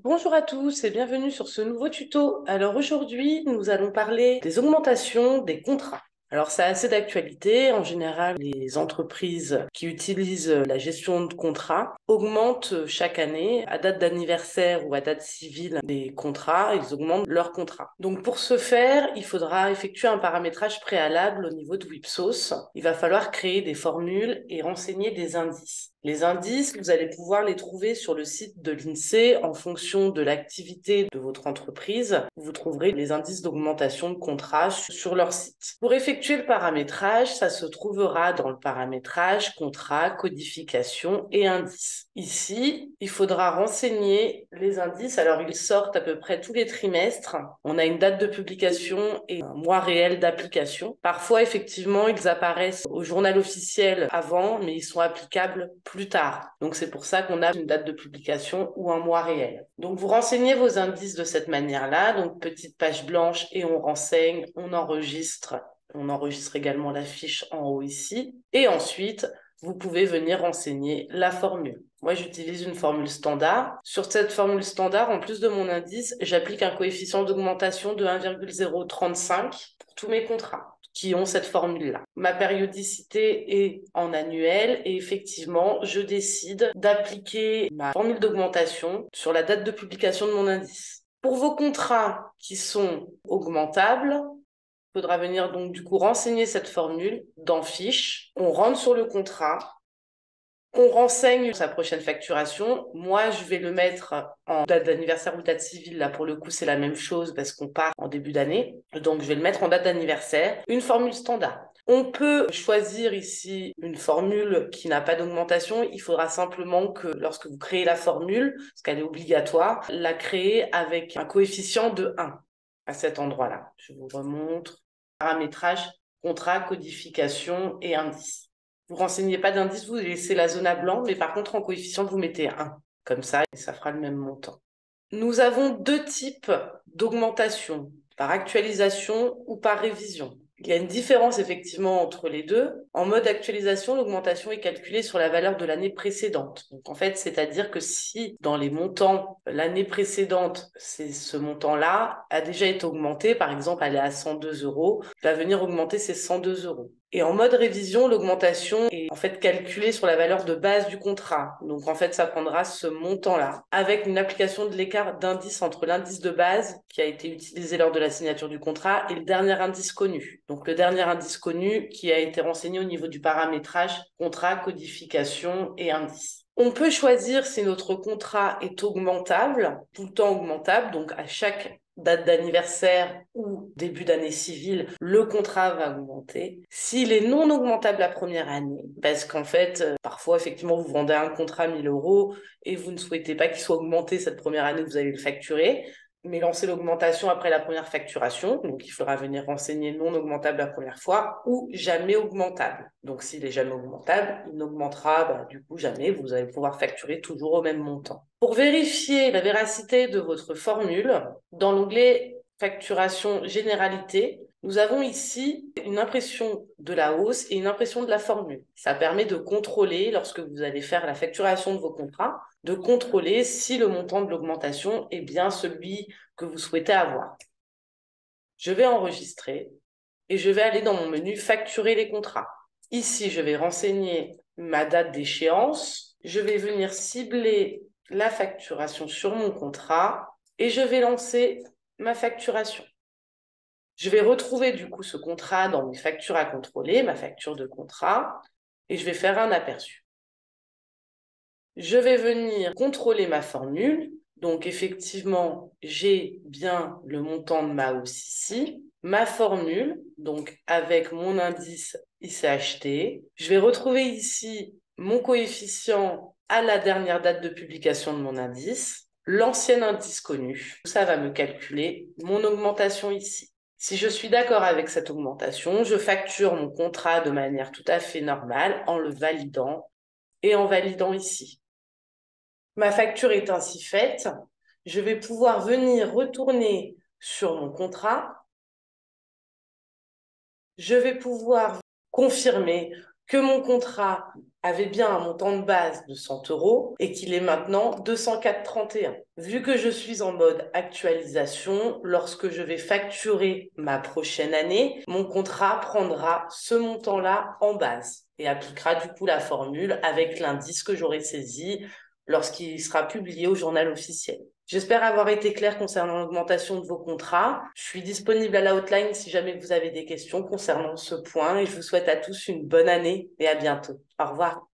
Bonjour à tous et bienvenue sur ce nouveau tuto. Alors aujourd'hui, nous allons parler des augmentations des contrats. Alors c'est assez d'actualité. En général, les entreprises qui utilisent la gestion de contrats augmentent chaque année, à date d'anniversaire ou à date civile des contrats, ils augmentent leurs contrats. Donc pour ce faire, il faudra effectuer un paramétrage préalable au niveau de Wipsos. Il va falloir créer des formules et renseigner des indices. Les indices, vous allez pouvoir les trouver sur le site de l'INSEE en fonction de l'activité de votre entreprise. Vous trouverez les indices d'augmentation de contrat sur leur site. Pour effectuer le paramétrage, ça se trouvera dans le paramétrage, contrat, codification et indices. Ici, il faudra renseigner les indices. Alors, ils sortent à peu près tous les trimestres. On a une date de publication et un mois réel d'application. Parfois, effectivement, ils apparaissent au journal officiel avant, mais ils sont applicables plus tard. Donc, c'est pour ça qu'on a une date de publication ou un mois réel. Donc, vous renseignez vos indices de cette manière-là. Donc, petite page blanche et on renseigne, on enregistre. On enregistre également la fiche en haut ici. Et ensuite, vous pouvez venir renseigner la formule. Moi, j'utilise une formule standard. Sur cette formule standard, en plus de mon indice, j'applique un coefficient d'augmentation de 1,035 pour tous mes contrats qui ont cette formule-là. Ma périodicité est en annuel et effectivement, je décide d'appliquer ma formule d'augmentation sur la date de publication de mon indice. Pour vos contrats qui sont augmentables, il faudra venir donc du coup renseigner cette formule dans Fiche. On rentre sur le contrat, on renseigne sa prochaine facturation. Moi, je vais le mettre en date d'anniversaire ou date civile. Là, pour le coup, c'est la même chose parce qu'on part en début d'année. Donc, je vais le mettre en date d'anniversaire. Une formule standard. On peut choisir ici une formule qui n'a pas d'augmentation. Il faudra simplement que lorsque vous créez la formule, parce qu'elle est obligatoire, la créer avec un coefficient de 1 à cet endroit-là. Je vous remontre. Paramétrage, contrat, codification et indice. Vous renseignez pas d'indice, vous laissez la zone à blanc, mais par contre en coefficient, vous mettez 1. Comme ça, et ça fera le même montant. Nous avons deux types d'augmentation, par actualisation ou par révision. Il y a une différence effectivement entre les deux. En mode actualisation, l'augmentation est calculée sur la valeur de l'année précédente. Donc en fait, c'est-à-dire que si dans les montants, l'année précédente, ce montant-là a déjà été augmenté, par exemple, elle est à 102 euros, il va venir augmenter ces 102 euros. Et en mode révision, l'augmentation est en fait calculée sur la valeur de base du contrat. Donc en fait, ça prendra ce montant-là avec une application de l'écart d'indice entre l'indice de base qui a été utilisé lors de la signature du contrat et le dernier indice connu. Donc le dernier indice connu qui a été renseigné au niveau du paramétrage, contrat, codification et indice. On peut choisir si notre contrat est augmentable, tout le temps augmentable, donc à chaque date d'anniversaire ou début d'année civile, le contrat va augmenter. S'il est non augmentable la première année, parce qu'en fait, parfois, effectivement, vous vendez un contrat à 1000 euros et vous ne souhaitez pas qu'il soit augmenté cette première année, vous allez le facturer, mais lancez l'augmentation après la première facturation. Donc, il faudra venir renseigner non augmentable la première fois ou jamais augmentable. Donc, s'il est jamais augmentable, il n'augmentera du coup jamais. Vous allez pouvoir facturer toujours au même montant. Pour vérifier la véracité de votre formule, dans l'onglet facturation généralité, nous avons ici une impression de la hausse et une impression de la formule. Ça permet de contrôler, lorsque vous allez faire la facturation de vos contrats, de contrôler si le montant de l'augmentation est bien celui que vous souhaitez avoir. Je vais enregistrer et je vais aller dans mon menu facturer les contrats. Ici, je vais renseigner ma date d'échéance. Je vais venir cibler la facturation sur mon contrat et je vais lancer ma facturation. Je vais retrouver du coup ce contrat dans mes factures à contrôler, ma facture de contrat, et je vais faire un aperçu. Je vais venir contrôler ma formule. Donc effectivement, j'ai bien le montant de ma hausse ici. Ma formule, donc avec mon indice ICHT. Je vais retrouver ici mon coefficient à la dernière date de publication de mon indice, l'ancien indice connu. Ça va me calculer mon augmentation ici. Si je suis d'accord avec cette augmentation, je facture mon contrat de manière tout à fait normale en le validant et en validant ici. Ma facture est ainsi faite. Je vais pouvoir venir retourner sur mon contrat. Je vais pouvoir confirmer que mon contrat avait bien un montant de base de 100 euros et qu'il est maintenant 204,31. Vu que je suis en mode actualisation, lorsque je vais facturer ma prochaine année, mon contrat prendra ce montant-là en base et appliquera du coup la formule avec l'indice que j'aurai saisi lorsqu'il sera publié au journal officiel. J'espère avoir été claire concernant l'augmentation de vos contrats. Je suis disponible à la hotline si jamais vous avez des questions concernant ce point et je vous souhaite à tous une bonne année et à bientôt. Au revoir.